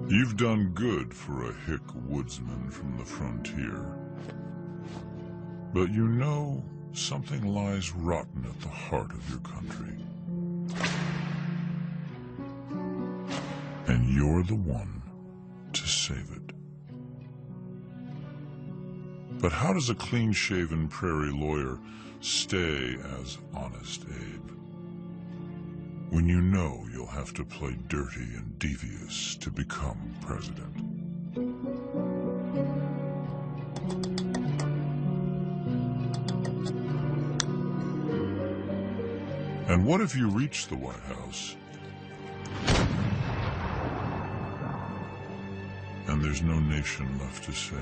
You've done good for a hick woodsman from the frontier. But you know something lies rotten at the heart of your country. And you're the one to save it. But how does a clean-shaven prairie lawyer stay as Honest Abe when you know you'll have to play dirty and devious to become president? And what if you reach the White House and there's no nation left to save?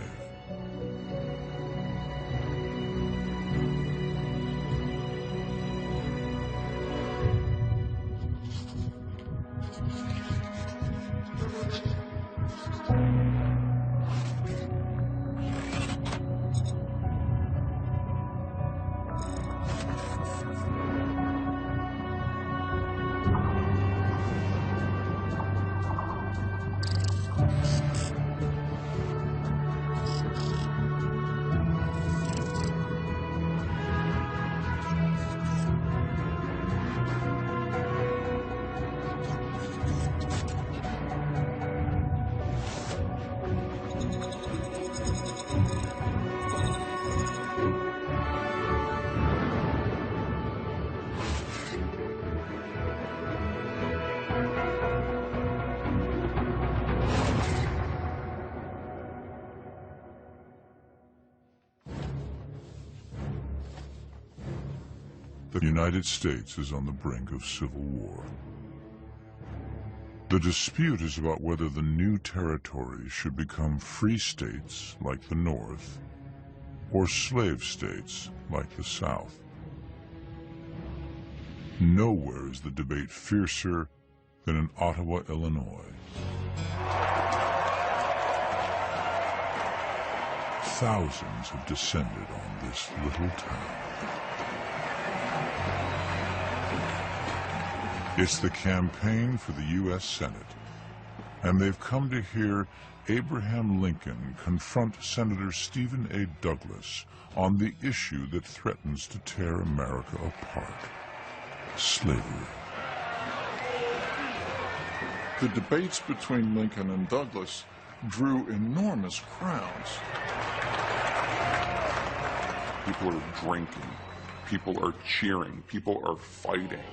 The United States is on the brink of civil war. The dispute is about whether the new territories should become free states like the North or slave states like the South. Nowhere is the debate fiercer than in Ottawa, Illinois. Thousands have descended on this little town. It's the campaign for the U.S. Senate, and they've come to hear Abraham Lincoln confront Senator Stephen A. Douglas on the issue that threatens to tear America apart: slavery. The debates between Lincoln and Douglas drew enormous crowds. People are drinking, people are cheering, people are fighting.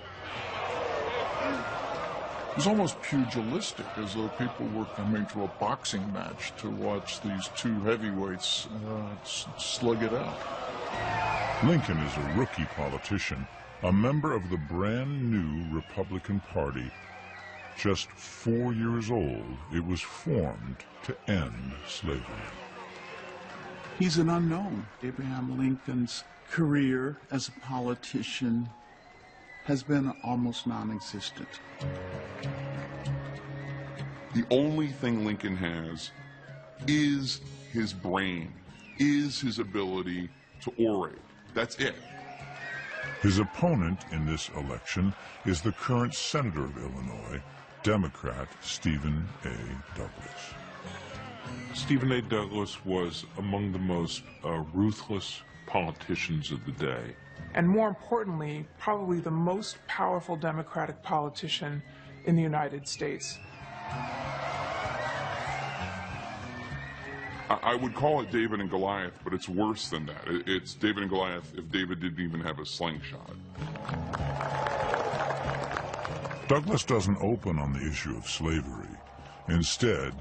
It was almost pugilistic, as though people were coming to a boxing match to watch these two heavyweights slug it out. Lincoln is a rookie politician, a member of the brand new Republican Party. Just 4 years old, it was formed to end slavery. He's an unknown. Abraham Lincoln's career as a politician has been almost non-existent. The only thing Lincoln has is his brain, is his ability to orate. That's it. His opponent in this election is the current Senator of Illinois, Democrat Stephen A. Douglas. Stephen A. Douglas was among the most ruthless politicians of the day. And more importantly, probably the most powerful Democratic politician in the United States. I would call it David and Goliath, but it's worse than that. It's David and Goliath if David didn't even have a slingshot. Douglas doesn't open on the issue of slavery. Instead,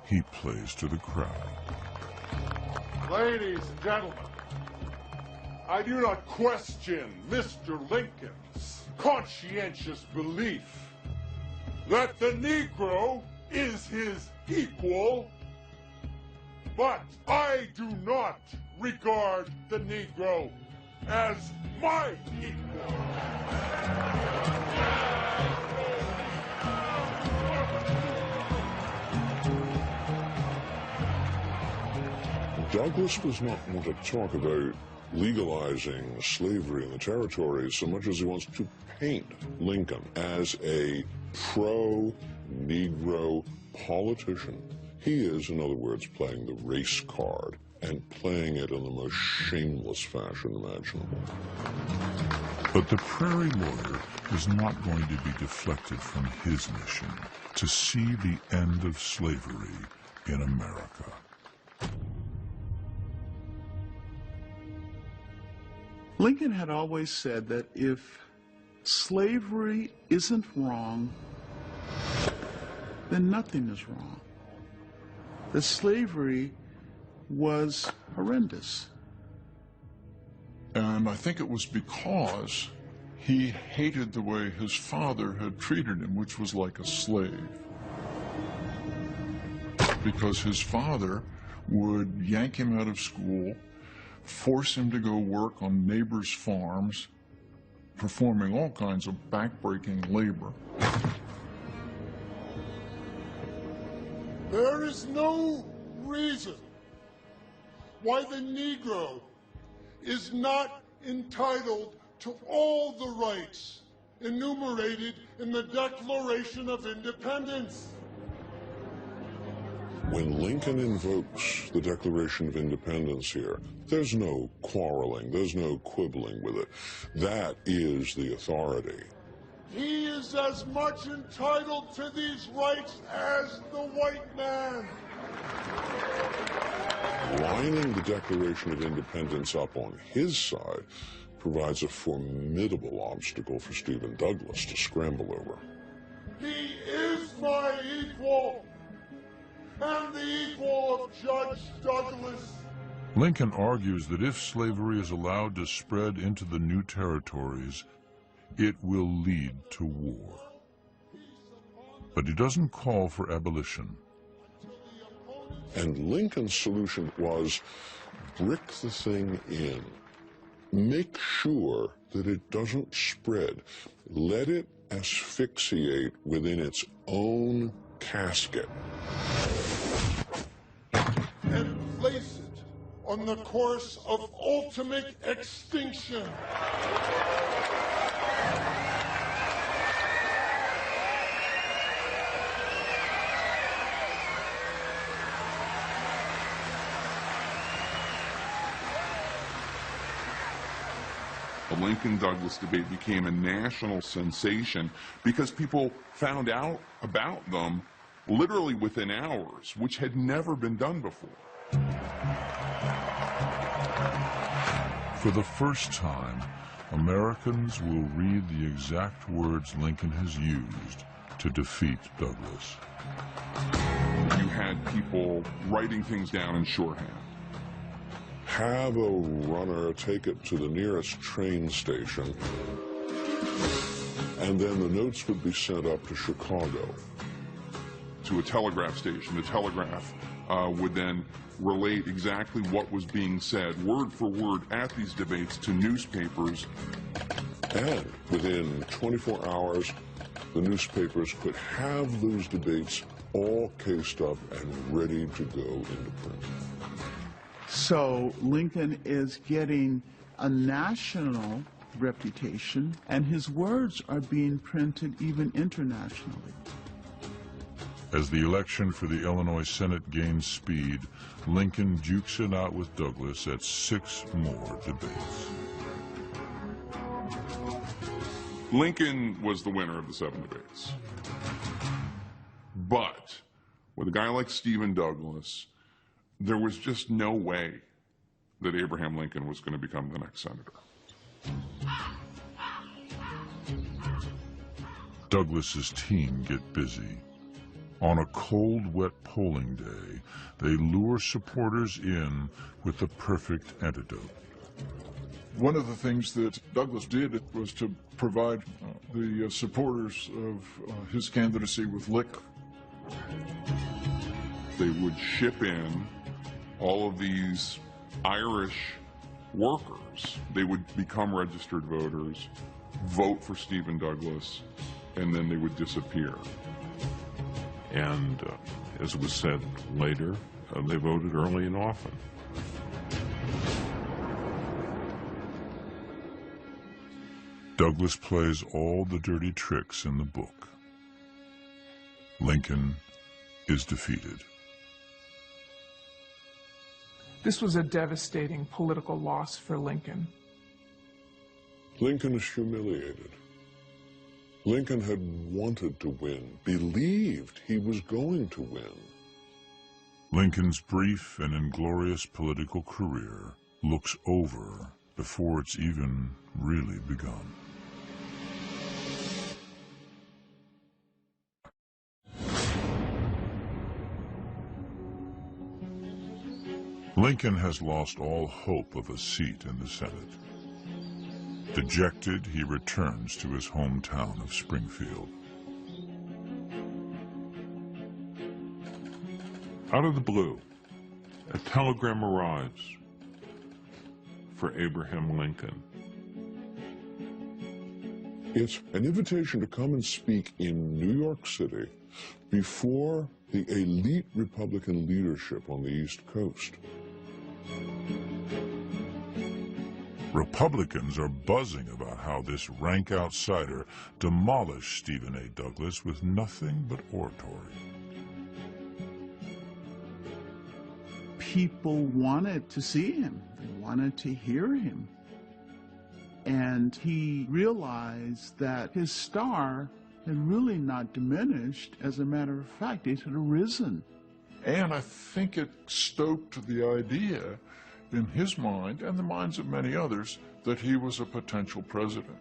he plays to the crowd. Ladies and gentlemen, I do not question Mr. Lincoln's conscientious belief that the Negro is his equal, but I do not regard the Negro as my equal. Douglas was not one to talk about legalizing slavery in the territories so much as he wants to paint Lincoln as a pro-Negro politician. He is, in other words, playing the race card and playing it in the most shameless fashion imaginable. But the prairie lawyer is not going to be deflected from his mission to see the end of slavery in America. Lincoln had always said that if slavery isn't wrong, then nothing is wrong. That slavery was horrendous. And I think it was because he hated the way his father had treated him, which was like a slave. Because his father would yank him out of school, force him to go work on neighbors' farms, performing all kinds of backbreaking labor. There is no reason why the Negro is not entitled to all the rights enumerated in the Declaration of Independence. When Lincoln invokes the Declaration of Independence here, there's no quarreling, there's no quibbling with it. That is the authority. He is as much entitled to these rights as the white man. Lining the Declaration of Independence up on his side provides a formidable obstacle for Stephen Douglas to scramble over. He is my equal, and the equal of Judge Douglas. Lincoln argues that if slavery is allowed to spread into the new territories, it will lead to war. But he doesn't call for abolition. And Lincoln's solution was brick the thing in. Make sure that it doesn't spread. Let it asphyxiate within its own casket. And place it on the course of ultimate extinction. The Lincoln-Douglas debate became a national sensation because people found out about them literally within hours, which had never been done before. For the first time, Americans will read the exact words Lincoln has used to defeat Douglas. You had people writing things down in shorthand. Have a runner take it to the nearest train station, and then the notes would be sent up to Chicago. To a telegraph station. The telegraph would then relate exactly what was being said, word for word, at these debates to newspapers. And within 24 hours, the newspapers could have those debates all cased up and ready to go into print. So Lincoln is getting a national reputation, and his words are being printed even internationally. As the election for the Illinois Senate gains speed, Lincoln dukes it out with Douglas at 6 more debates. Lincoln was the winner of the 7 debates. But with a guy like Stephen Douglas, there was just no way that Abraham Lincoln was going to become the next senator. Douglas's team get busy. On a cold, wet polling day, they lure supporters in with the perfect antidote. One of the things that Douglas did was to provide the supporters of his candidacy with liquor. They would ship in all of these Irish workers. They would become registered voters, vote for Stephen Douglas, and then they would disappear. And as was said later, they voted early and often. Douglas plays all the dirty tricks in the book. Lincoln is defeated. This was a devastating political loss for Lincoln. Lincoln is humiliated. Lincoln had wanted to win, believed he was going to win. Lincoln's brief and inglorious political career looks over before it's even really begun. Lincoln has lost all hope of a seat in the Senate. Dejected, he returns to his hometown of Springfield. Out of the blue, a telegram arrives for Abraham Lincoln. It's an invitation to come and speak in New York City before the elite Republican leadership on the East Coast. Republicans are buzzing about how this rank outsider demolished Stephen A. Douglas with nothing but oratory. People wanted to see him. They wanted to hear him. And he realized that his star had really not diminished. As a matter of fact, it had arisen. And I think it stoked the idea in his mind, and the minds of many others, that he was a potential president.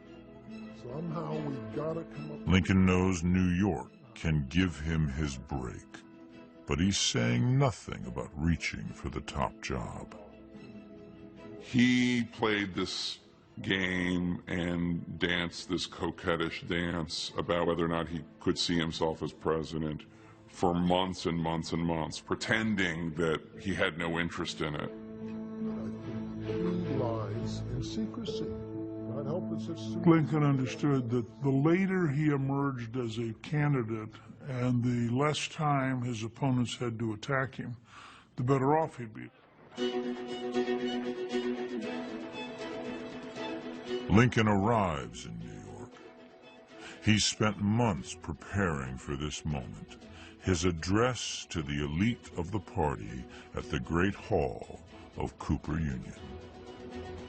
Somehow we've got to come up. Lincoln knows New York can give him his break, but he's saying nothing about reaching for the top job. He played this game and danced this coquettish dance about whether or not he could see himself as president for months and months and months, pretending that he had no interest in it. He lies in secrecy. God help us if Lincoln understood that the later he emerged as a candidate and the less time his opponents had to attack him, the better off he'd be. Lincoln arrives in New York. He's spent months preparing for this moment, his address to the elite of the party at the Great Hall of Cooper Union.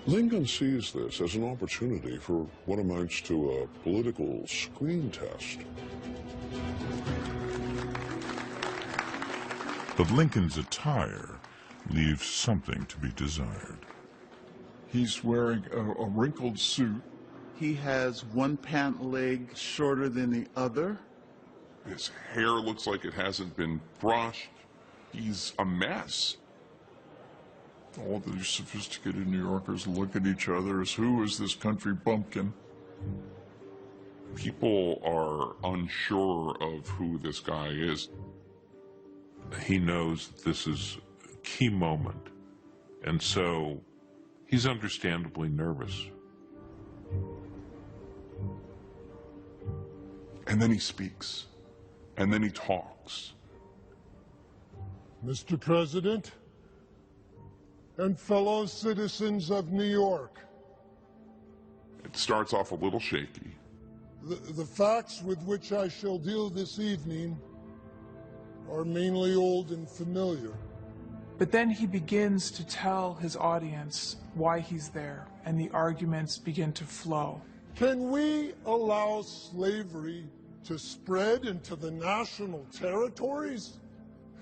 Lincoln sees this as an opportunity for what amounts to a political screen test. But Lincoln's attire leaves something to be desired. He's wearing a wrinkled suit. He has one pant leg shorter than the other. His hair looks like it hasn't been brushed. He's a mess. All these sophisticated New Yorkers look at each other as, who is this country bumpkin? People are unsure of who this guy is. He knows that this is a key moment, and so he's understandably nervous. And then he speaks, and then he talks. Mr. President and fellow citizens of New York, It starts off a little shaky. the facts with which I shall deal this evening are mainly old and familiar. But then he begins to tell his audience why he's there, and the arguments begin to flow. Can we allow slavery to spread into the national territories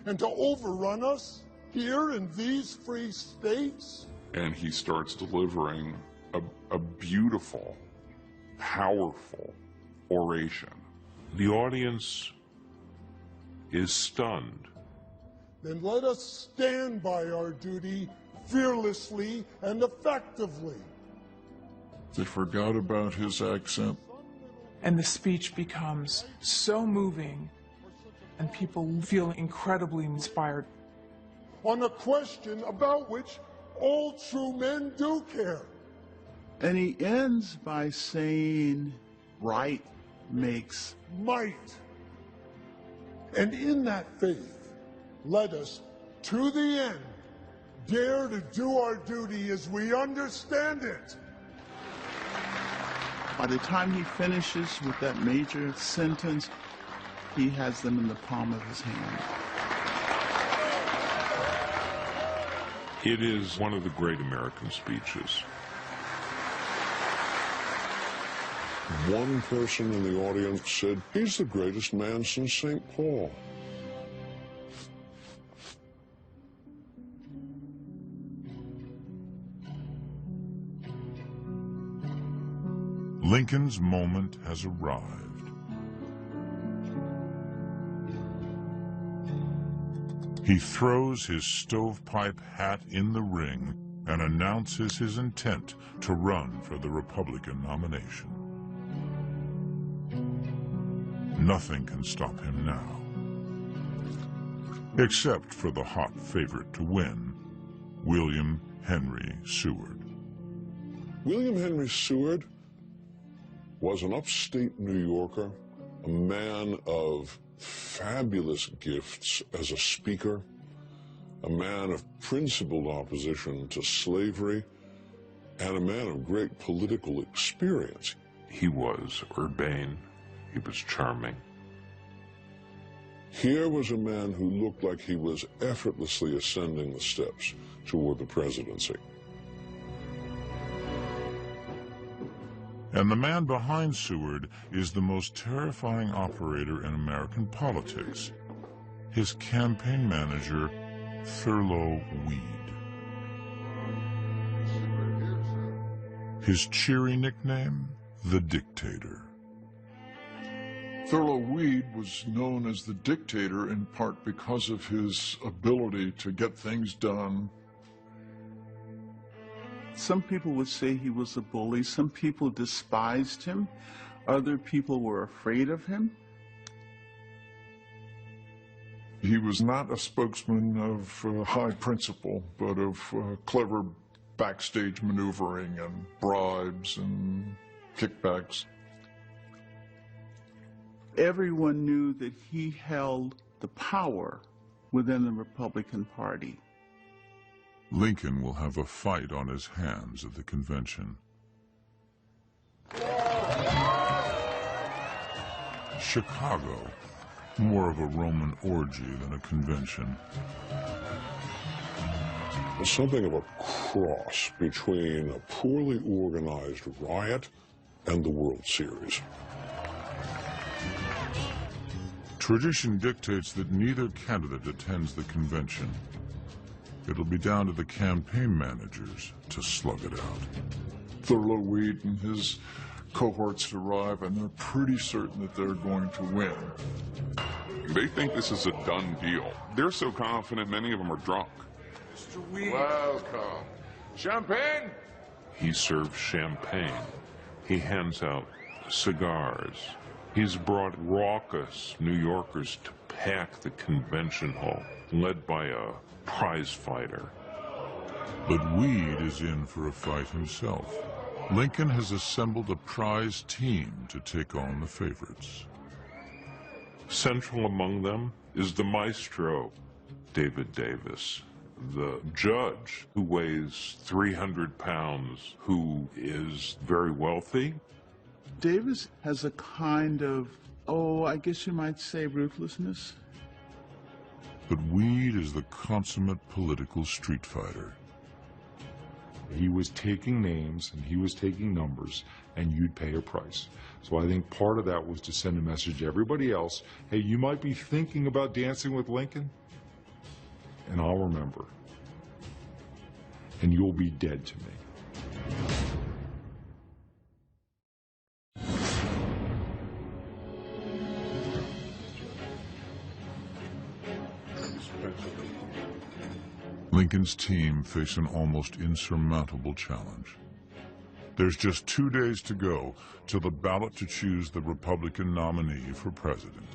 and to overrun us here in these free states? And he starts delivering a beautiful, powerful oration. The audience is stunned. Then let us stand by our duty fearlessly and effectively. They forgot about his accent. And the speech becomes so moving, and people feel incredibly inspired. On a question about which all true men do care. And he ends by saying, right makes might. And in that faith, let us, to the end, dare to do our duty as we understand it. By the time he finishes with that major sentence, he has them in the palm of his hand. It is one of the great American speeches. One person in the audience said, "He's the greatest man since St. Paul." Lincoln's moment has arrived. He throws his stovepipe hat in the ring and announces his intent to run for the Republican nomination. Nothing can stop him now, except for the hot favorite to win, William Henry Seward. William Henry Seward was an upstate New Yorker, a man of fabulous gifts as a speaker, a man of principled opposition to slavery, and a man of great political experience. He was urbane. He was charming. Here was a man who looked like he was effortlessly ascending the steps toward the presidency. And the man behind Seward is the most terrifying operator in American politics, his campaign manager, Thurlow Weed. His cheery nickname, the Dictator. Thurlow Weed was known as the Dictator in part because of his ability to get things done. Some people would say he was a bully. Some people despised him. Other people were afraid of him. He was not a spokesman of high principle, but of clever backstage maneuvering and bribes and kickbacks. Everyone knew that he held the power within the Republican Party. Lincoln will have a fight on his hands at the convention. Chicago, more of a Roman orgy than a convention. There's something of a cross between a poorly organized riot and the World Series. Tradition dictates that neither candidate attends the convention. It'll be down to the campaign managers to slug it out. Thurlow Weed and his cohorts arrive, and they're pretty certain that they're going to win. They think this is a done deal. They're so confident, many of them are drunk. Mr. Weed. Welcome. Champagne? He serves champagne. He hands out cigars. He's brought raucous New Yorkers to pack the convention hall, led by a prize fighter. But Weed is in for a fight himself. Lincoln has assembled a prize team to take on the favorites. Central among them is the maestro, David Davis, the judge who weighs 300 pounds, who is very wealthy. Davis has a kind of, I guess you might say ruthlessness. But Weed is the consummate political street fighter. He was taking names and he was taking numbers, and you'd pay a price. So I think part of that was to send a message to everybody else, hey, you might be thinking about dancing with Lincoln, and I'll remember. And you'll be dead to me. Lincoln's team face an almost insurmountable challenge. There's just 2 days to go till the ballot to choose the Republican nominee for president.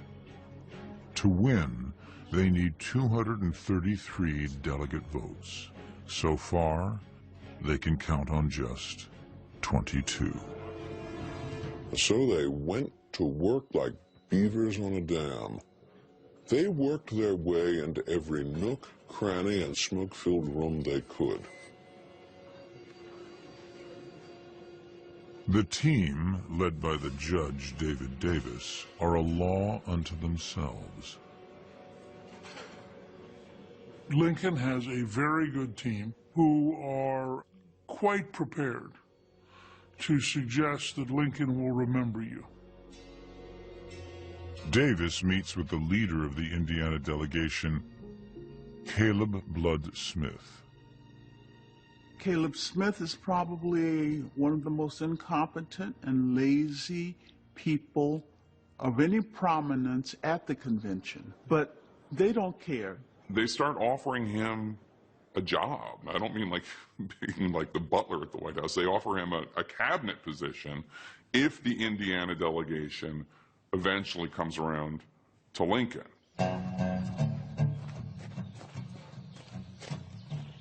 To win, they need 233 delegate votes. So far, they can count on just 22. So they went to work like beavers on a dam. They worked their way into every nook, cranny, and smoke-filled room they could. The team, led by the judge David Davis, are a law unto themselves. Lincoln has a very good team who are quite prepared to suggest that Lincoln will remember you. Davis meets with the leader of the Indiana delegation, Caleb Blood Smith. Caleb Smith is probably one of the most incompetent and lazy people of any prominence at the convention, but they don't care. They start offering him a job. I don't mean like being like the butler at the White House. They offer him a cabinet position if the Indiana delegation eventually comes around to Lincoln.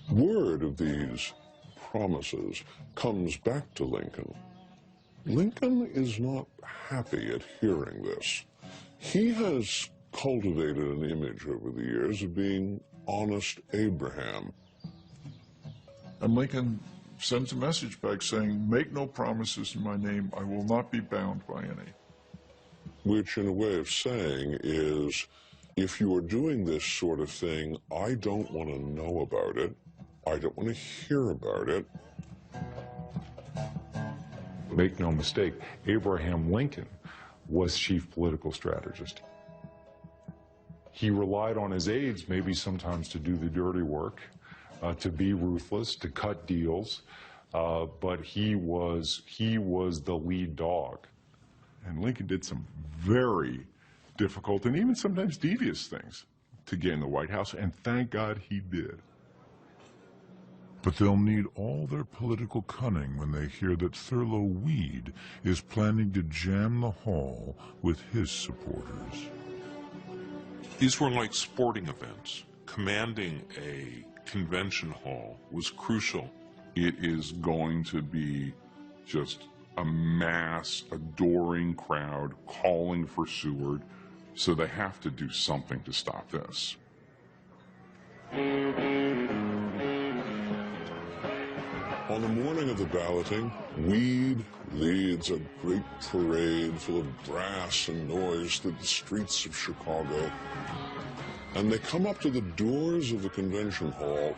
Word of these promises comes back to Lincoln. Lincoln is not happy at hearing this. He has cultivated an image over the years of being honest Abraham. And Lincoln sends a message back saying, "Make no promises in my name. I will not be bound by any." Which, in a way of saying, is, if you are doing this sort of thing, I don't want to know about it. I don't want to hear about it. Make no mistake, Abraham Lincoln was chief political strategist. He relied on his aides maybe sometimes to do the dirty work, to be ruthless, to cut deals, but he was the lead dog. And Lincoln did some very difficult and even sometimes devious things to gain the White House, and thank God he did. But they'll need all their political cunning when they hear that Thurlow Weed is planning to jam the hall with his supporters. These were like sporting events. Commanding a convention hall was crucial. It is going to be just a mass adoring crowd calling for Seward, so they have to do something to stop this. On the morning of the balloting, Weed leads a great parade full of brass and noise through the streets of Chicago. And they come up to the doors of the convention hall.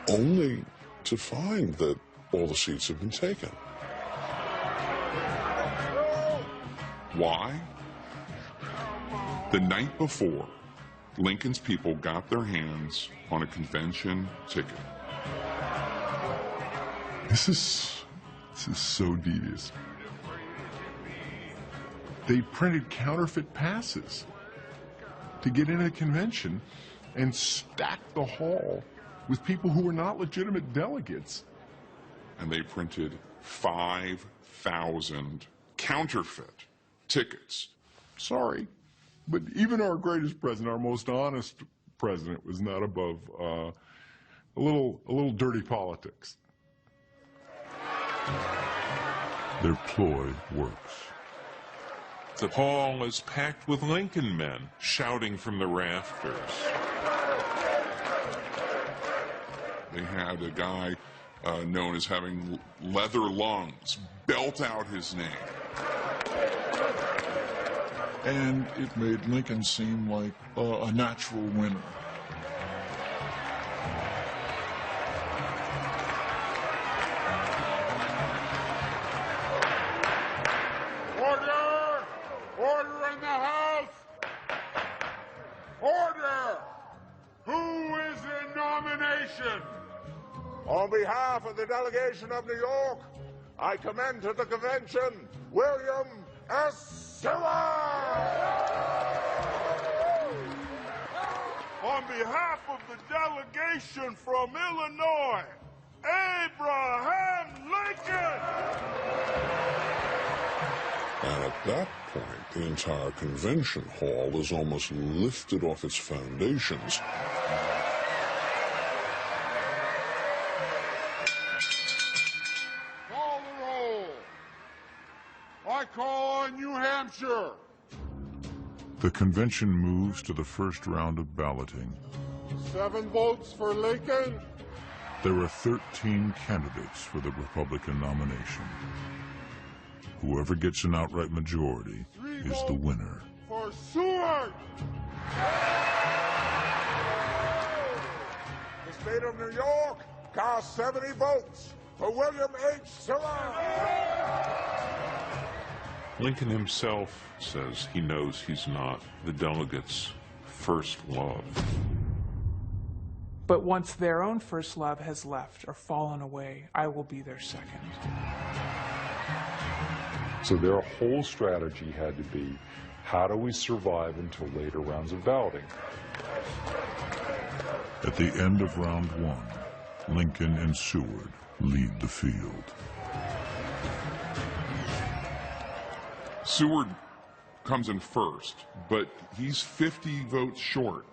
Only to find that all the seats have been taken. Why? The night before, Lincoln's people got their hands on a convention ticket. This is so devious. They printed counterfeit passes to get into the convention and stacked the hall with people who were not legitimate delegates. And they printed 5,000 counterfeit tickets. Sorry, but even our greatest president, our most honest president, was not above a little dirty politics. Their ploy works. The hall is packed with Lincoln men shouting from the rafters. They had a guy known as having leather lungs belt out his name. And it made Lincoln seem like a natural winner. Order! Order in the House! Order! Who is in nomination? On behalf of the delegation of New York, I commend to the convention William S. Seward! On behalf of the delegation from Illinois, Abraham Lincoln! And at that point, the entire convention hall is almost lifted off its foundations. Call the roll. I call on New Hampshire. The convention moves to the first round of balloting. 7 votes for Lincoln. There are 13 candidates for the Republican nomination. Whoever gets an outright majority is the winner. For Seward. The state of New York cast 70 votes for William H. Seward. Lincoln himself says he knows he's not the delegates' first love. But once their own first love has left or fallen away, I will be their second. So their whole strategy had to be, how do we survive until later rounds of balloting? At the end of round 1, Lincoln and Seward lead the field. Seward comes in first, but he's 50 votes short,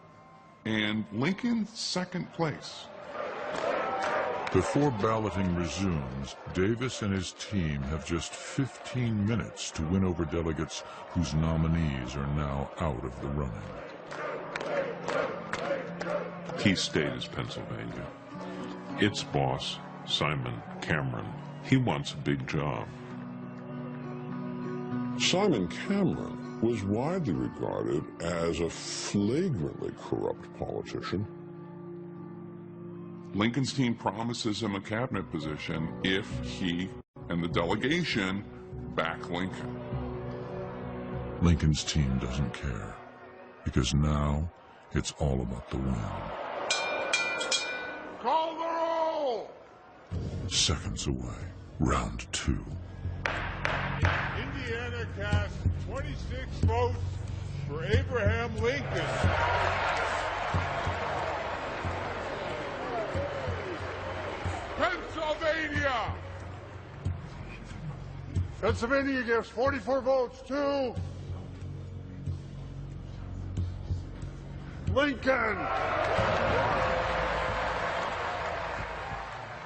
and Lincoln second place. Before balloting resumes, Davis and his team have just 15 minutes to win over delegates whose nominees are now out of the running. Key state is Pennsylvania. Its boss, Simon Cameron, he wants a big job. Simon Cameron was widely regarded as a flagrantly corrupt politician. Lincoln's team promises him a cabinet position if he and the delegation back Lincoln. Lincoln's team doesn't care, because now it's all about the win. Call the roll. Seconds away, round 2. Indiana cast 26 votes for Abraham Lincoln. Pennsylvania gives 44 votes to Lincoln.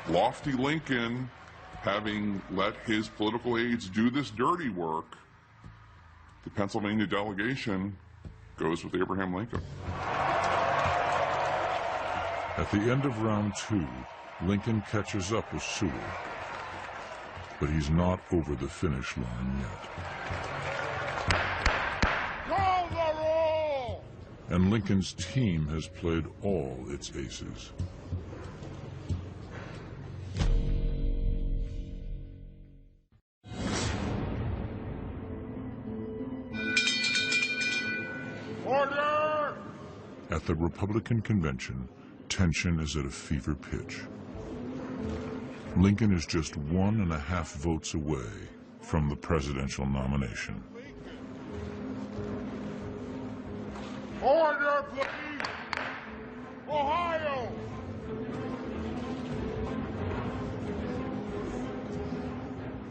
Lofty Lincoln, having let his political aides do this dirty work, the Pennsylvania delegation goes with Abraham Lincoln. At the end of round 2, Lincoln catches up with Seward, but he's not over the finish line yet. Call the roll! And Lincoln's team has played all its aces. Order! At the Republican convention, tension is at a fever pitch. Lincoln is just 1.5 votes away from the presidential nomination. Order, please! Ohio!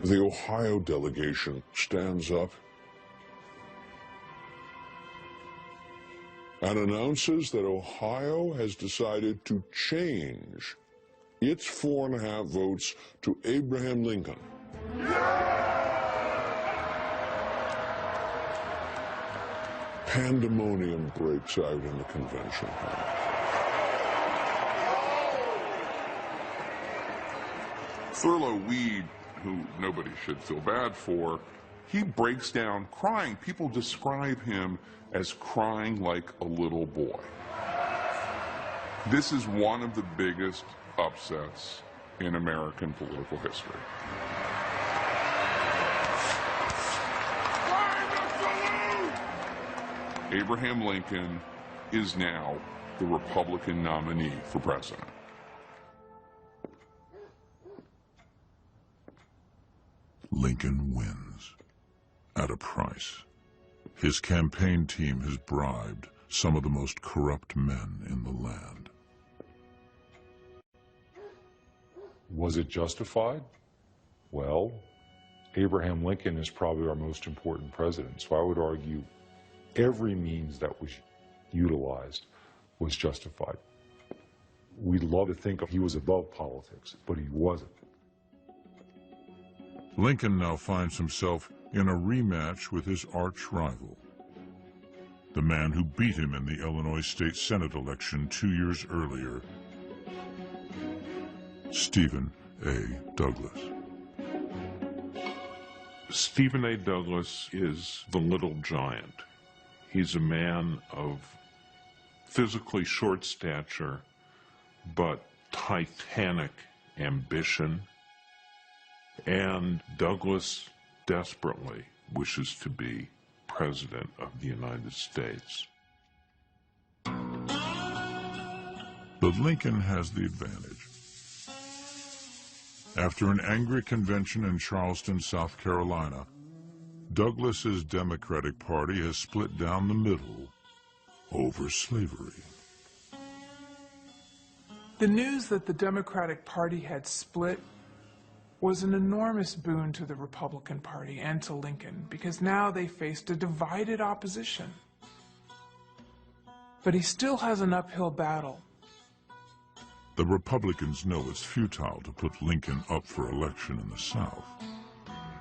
The Ohio delegation stands up and announces that Ohio has decided to change its 4.5 votes to Abraham Lincoln. Pandemonium breaks out in the convention hall. Thurlow Weed, who nobody should feel bad for, he breaks down crying. People describe him as crying like a little boy. This is one of the biggest upsets in American political history. Abraham Lincoln is now the Republican nominee for president. Lincoln wins at a price. His campaign team has bribed some of the most corrupt men in the land. Was it justified? Well, Abraham Lincoln is probably our most important president, so I would argue every means that was utilized was justified. We'd love to think he was above politics, but he wasn't. Lincoln now finds himself in a rematch with his arch rival. the man who beat him in the Illinois State Senate election 2 years earlier, Stephen A. Douglas. Stephen A. Douglas is the little giant. He's a man of physically short stature, but titanic ambition. And Douglas desperately wishes to be President of the United States. But Lincoln has the advantage. After an angry convention in Charleston, South Carolina, Douglas's Democratic Party has split down the middle over slavery. The news that the Democratic Party had split was an enormous boon to the Republican Party and to Lincoln, because now they faced a divided opposition. But he still has an uphill battle. The Republicans know it's futile to put Lincoln up for election in the South.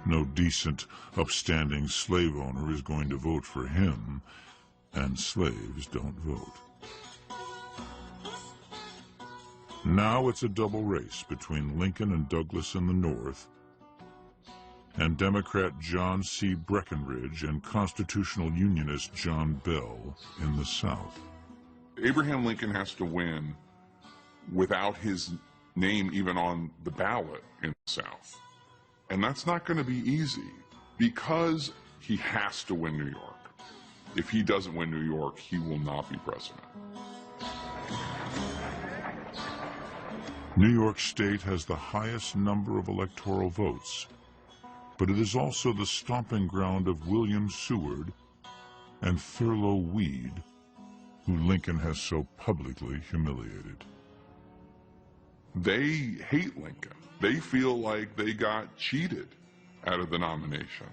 No decent, upstanding slave owner is going to vote for him, and slaves don't vote. Now it's a double race between Lincoln and Douglas in the North, and Democrat John C. Breckinridge and constitutional unionist John Bell in the South. Abraham Lincoln has to win without his name even on the ballot in the South. And that's not going to be easy, because he has to win New York. If he doesn't win New York, he will not be president. New York State has the highest number of electoral votes, but it is also the stomping ground of William Seward and Thurlow Weed, who Lincoln has so publicly humiliated. They hate Lincoln. They feel like they got cheated out of the nomination.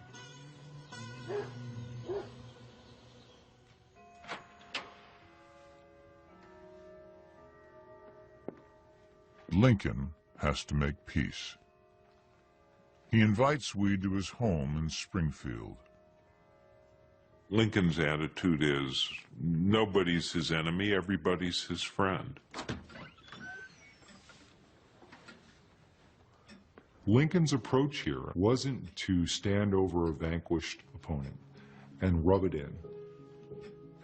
Lincoln has to make peace. He invites Weed to his home in Springfield. Lincoln's attitude is, nobody's his enemy, everybody's his friend. Lincoln's approach here wasn't to stand over a vanquished opponent and rub it in,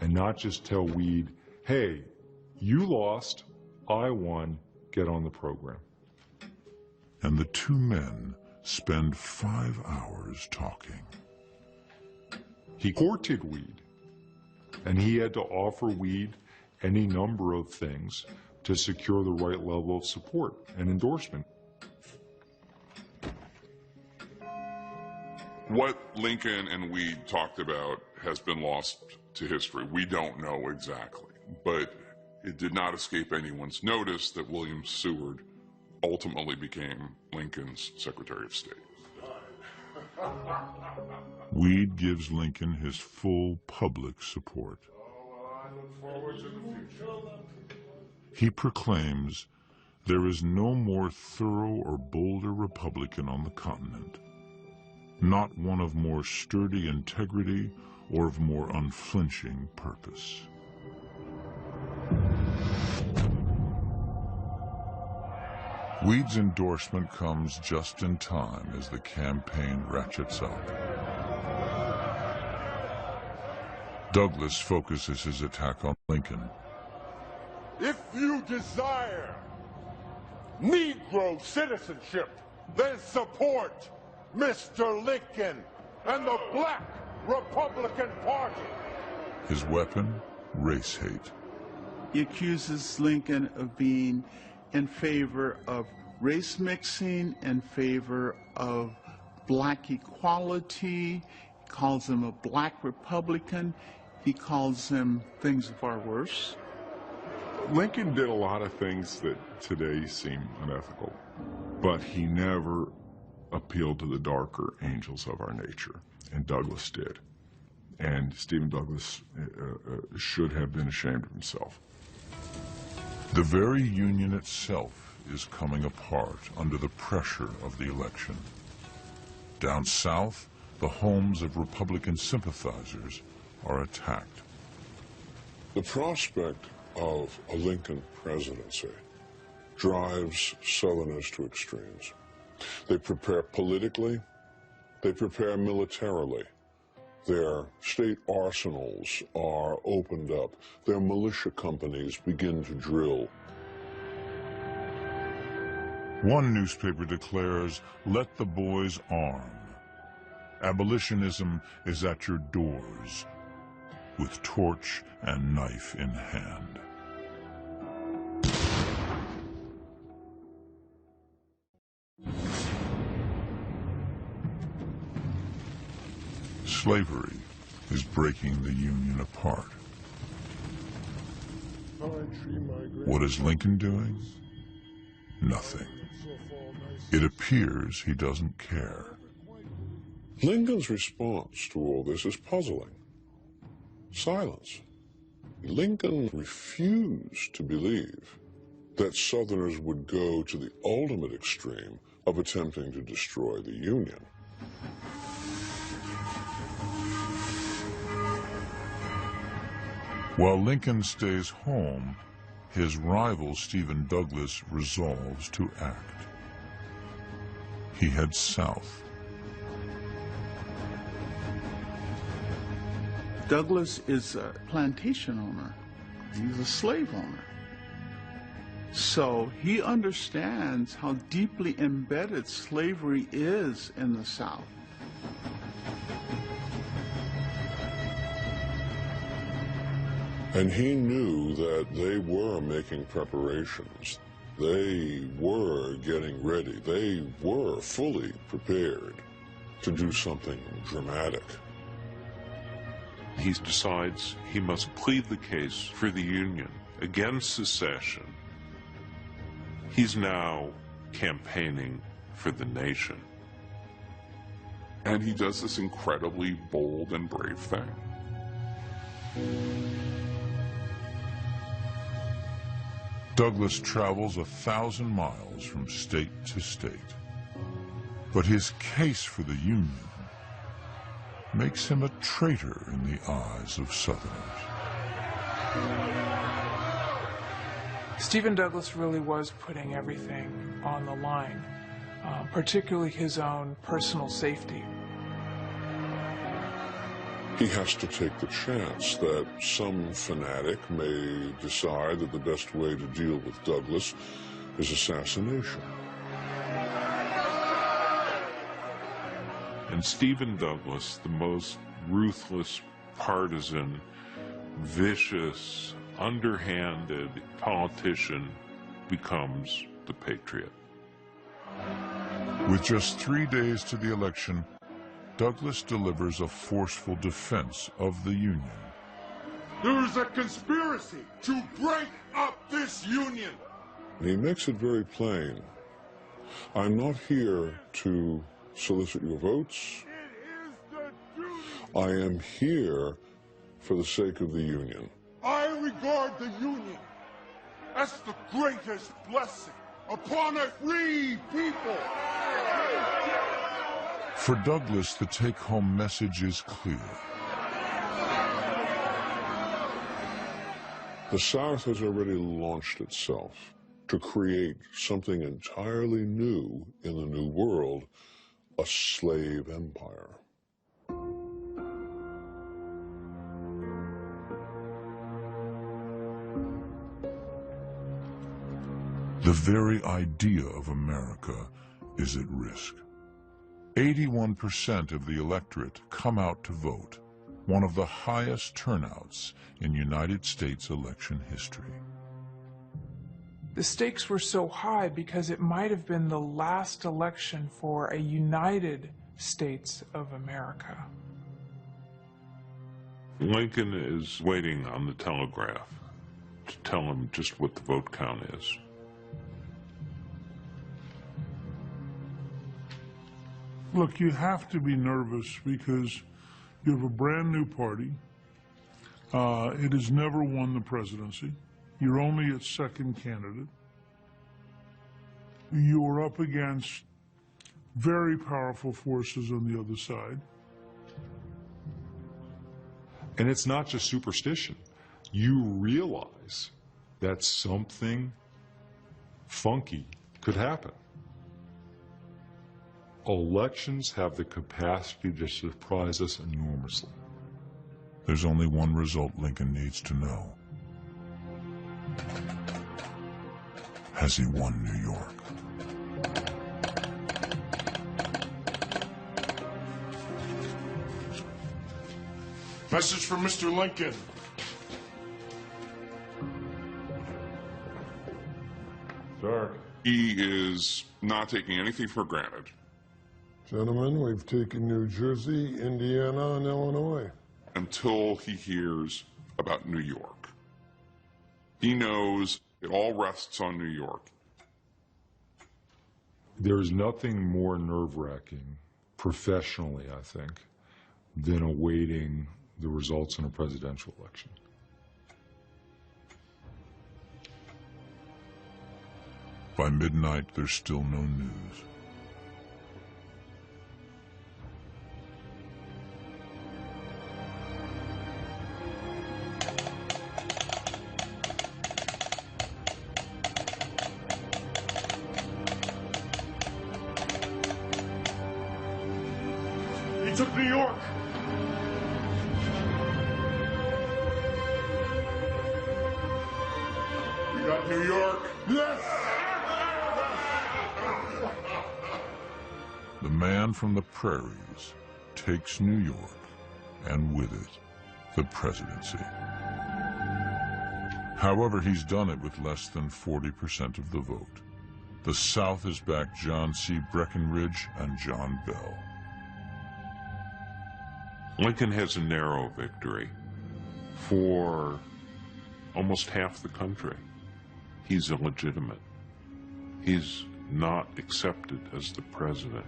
and not just tell Weed, hey, you lost, I won, get on the program. And the two men spend 5 hours talking. He courted Weed, and he had to offer Weed any number of things to secure the right level of support and endorsement. What Lincoln and Weed talked about has been lost to history. We don't know exactly, but it did not escape anyone's notice that William Seward ultimately became Lincoln's Secretary of State. Weed gives Lincoln his full public support. He proclaims there is no more thorough or bolder Republican on the continent, not one of more sturdy integrity or of more unflinching purpose. Weed's endorsement comes just in time as the campaign ratchets up. Douglas focuses his attack on Lincoln. If you desire Negro citizenship, then support Mr. Lincoln and the Black Republican Party. His weapon, race hate. He accuses Lincoln of being in favor of race mixing, in favor of black equality. He calls him a black Republican. He calls him things far worse. Lincoln did a lot of things that today seem unethical, but he never appealed to the darker angels of our nature, and Douglas did. And Stephen Douglas should have been ashamed of himself. The very Union itself is coming apart under the pressure of the election. Down south, the homes of Republican sympathizers are attacked. The prospect of a Lincoln presidency drives Southerners to extremes. They prepare politically, they prepare militarily. Their state arsenals are opened up. Their militia companies begin to drill. One newspaper declares, "Let the boys arm. Abolitionism is at your doors, with torch and knife in hand." Slavery is breaking the Union apart. What is Lincoln doing? Nothing. It appears he doesn't care. Lincoln's response to all this is puzzling. Silence. Lincoln refused to believe that Southerners would go to the ultimate extreme of attempting to destroy the Union. While Lincoln stays home, his rival Stephen Douglas resolves to act. He heads south. Douglas is a plantation owner. He's a slave owner. So he understands how deeply embedded slavery is in the South. And he knew that they were making preparations. They were getting ready. They were fully prepared to do something dramatic. He decides he must plead the case for the Union against secession. He's now campaigning for the nation. And he does this incredibly bold and brave thing. Douglas travels 1,000 miles from state to state. But his case for the Union makes him a traitor in the eyes of Southerners. Stephen Douglas really was putting everything on the line, particularly his own personal safety. He has to take the chance that some fanatic may decide that the best way to deal with Douglas is assassination. And Stephen Douglas, the most ruthless, partisan, vicious, underhanded politician, becomes the patriot. With just 3 days to the election, Douglas delivers a forceful defense of the Union. There is a conspiracy to break up this Union. And he makes it very plain. I'm not here to solicit your votes. I am here for the sake of the Union. I regard the Union as the greatest blessing upon a free people. For Douglas, the take-home message is clear. The South has already launched itself to create something entirely new in the New World, a slave empire. The very idea of America is at risk. 81% of the electorate come out to vote, one of the highest turnouts in United States election history. The stakes were so high because it might have been the last election for a United States of America. Lincoln is waiting on the telegraph to tell him just what the vote count is. Look, you have to be nervous because you have a brand new party. It has never won the presidency. You're only its second candidate. You are up against very powerful forces on the other side. And it's not just superstition. you realize that something funky could happen. Elections have the capacity to surprise us enormously. There's only one result Lincoln needs to know. Has he won New York? Message from Mr. Lincoln. Sir. He is not taking anything for granted. Gentlemen, we've taken New Jersey, Indiana, and Illinois. Until he hears about New York. He knows it all rests on New York. There's nothing more nerve-wracking, professionally, I think, than awaiting the results in a presidential election. By midnight, there's still no news. He took New York. We got New York. Yes! The man from the prairies takes New York, and with it, the presidency. However, he's done it with less than 40% of the vote. The South has backed John C. Breckinridge and John Bell. Lincoln has a narrow victory for almost half the country. He's illegitimate. He's not accepted as the president.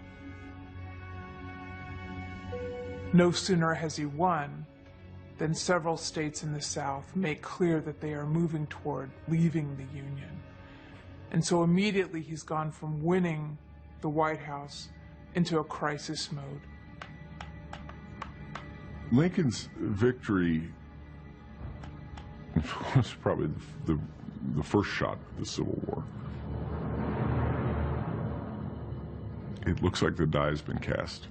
No sooner has he won than several states in the South make clear that they are moving toward leaving the Union. And so immediately he's gone from winning the White House into a crisis mode. Lincoln's victory was probably the first shot at the Civil War. It looks like the die has been cast.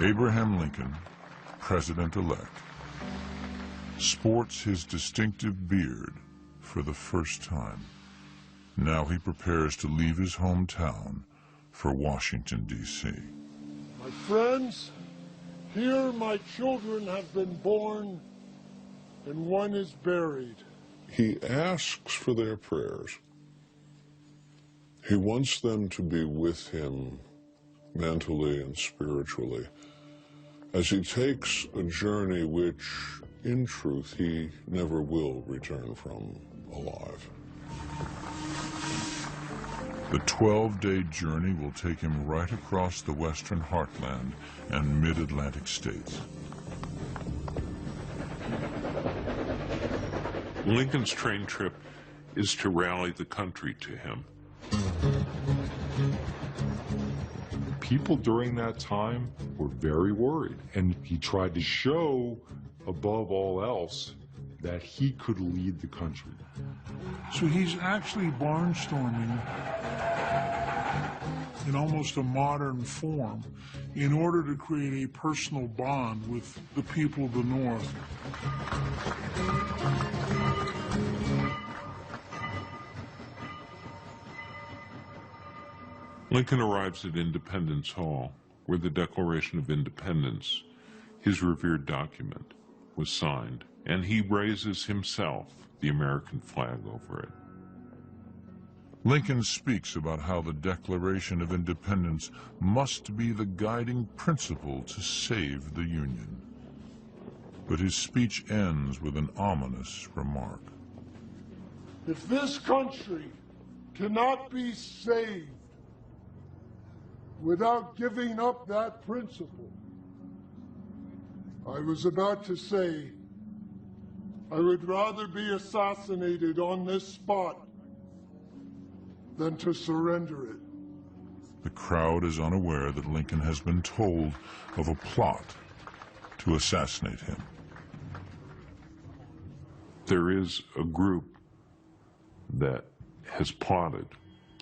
Abraham Lincoln, president-elect, sports his distinctive beard for the first time. Now he prepares to leave his hometown for Washington, D.C. My friends, here my children have been born, and one is buried. He asks for their prayers. He wants them to be with him mentally and spiritually as he takes a journey which, in truth, he never will return from alive. The 12-day journey will take him right across the western heartland and mid-Atlantic states. Lincoln's train trip is to rally the country to him. People during that time were very worried, and he tried to show, above all else, that he could lead the country. So he's actually barnstorming in almost a modern form in order to create a personal bond with the people of the North. Lincoln arrives at Independence Hall, where the Declaration of Independence, his revered document, was signed, and he raises himself the American flag over it. Lincoln speaks about how the Declaration of Independence must be the guiding principle to save the Union. But his speech ends with an ominous remark. If this country cannot be saved without giving up that principle, I was about to say, I would rather be assassinated on this spot than to surrender it. The crowd is unaware that Lincoln has been told of a plot to assassinate him. There is a group that has plotted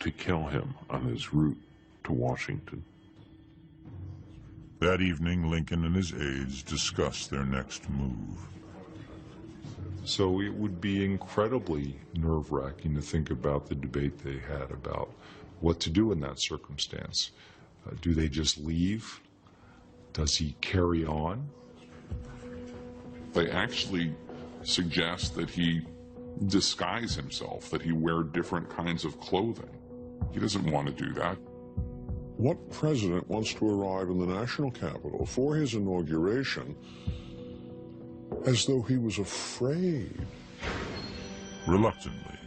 to kill him on his route to Washington. That evening, Lincoln and his aides discuss their next move. So it would be incredibly nerve-wracking to think about the debate they had about what to do in that circumstance. Do they just leave? Does he carry on? They actually suggest that he disguise himself, that he wear different kinds of clothing. He doesn't want to do that. What president wants to arrive in the national capital for his inauguration as though he was afraid? Reluctantly,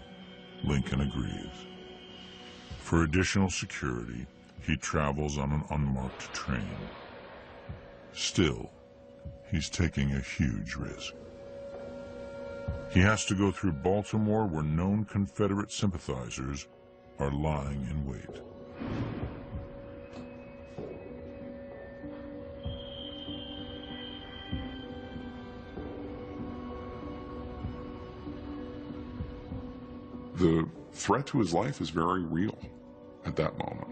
Lincoln agrees. For additional security, he travels on an unmarked train. Still, he's taking a huge risk. He has to go through Baltimore, where known Confederate sympathizers are lying in wait. The threat to his life is very real at that moment.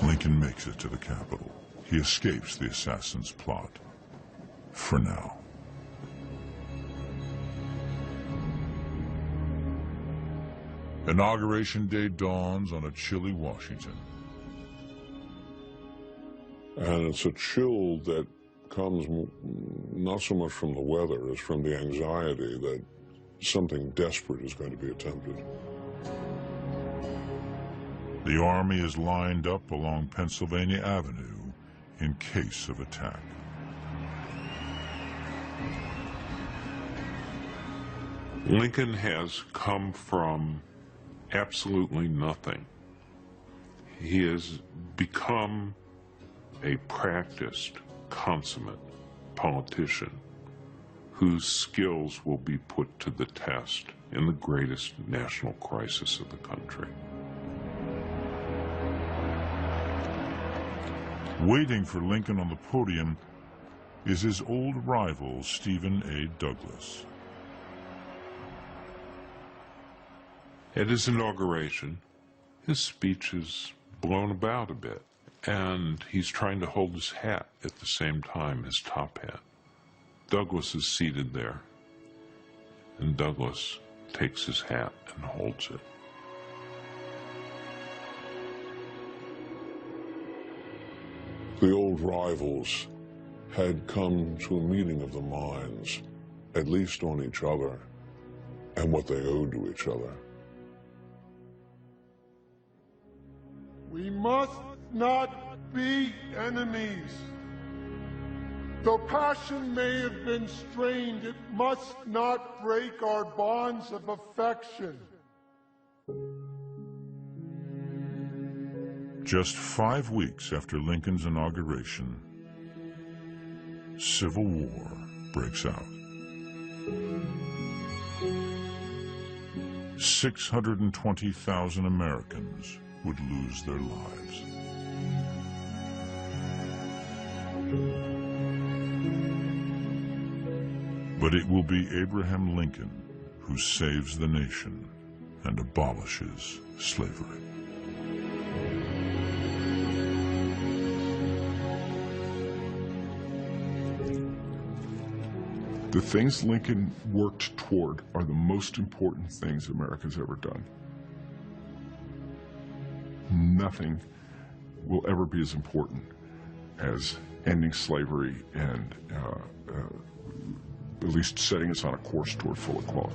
Lincoln makes it to the Capitol. He escapes the assassin's plot. For now. Inauguration Day dawns on a chilly Washington. And it's a chill that comes not so much from the weather as from the anxiety that something desperate is going to be attempted. The army is lined up along Pennsylvania Avenue in case of attack. Lincoln has come from absolutely nothing. He has become a practiced, consummate politician whose skills will be put to the test in the greatest national crisis of the country. Waiting for Lincoln on the podium is his old rival, Stephen A. Douglas. At his inauguration, his speech is blown about a bit, and he's trying to hold his hat at the same time, his top hat. Douglas is seated there, and Douglas takes his hat and holds it. The old rivals had come to a meeting of the minds, at least on each other, and what they owed to each other. We must not be enemies. Though passion may have been strained, it must not break our bonds of affection. Just 5 weeks after Lincoln's inauguration, civil war breaks out. 620,000 Americans would lose their lives. But it will be Abraham Lincoln who saves the nation and abolishes slavery. The things Lincoln worked toward are the most important things America's ever done. Nothing will ever be as important as ending slavery and at least setting us on a course toward full equality.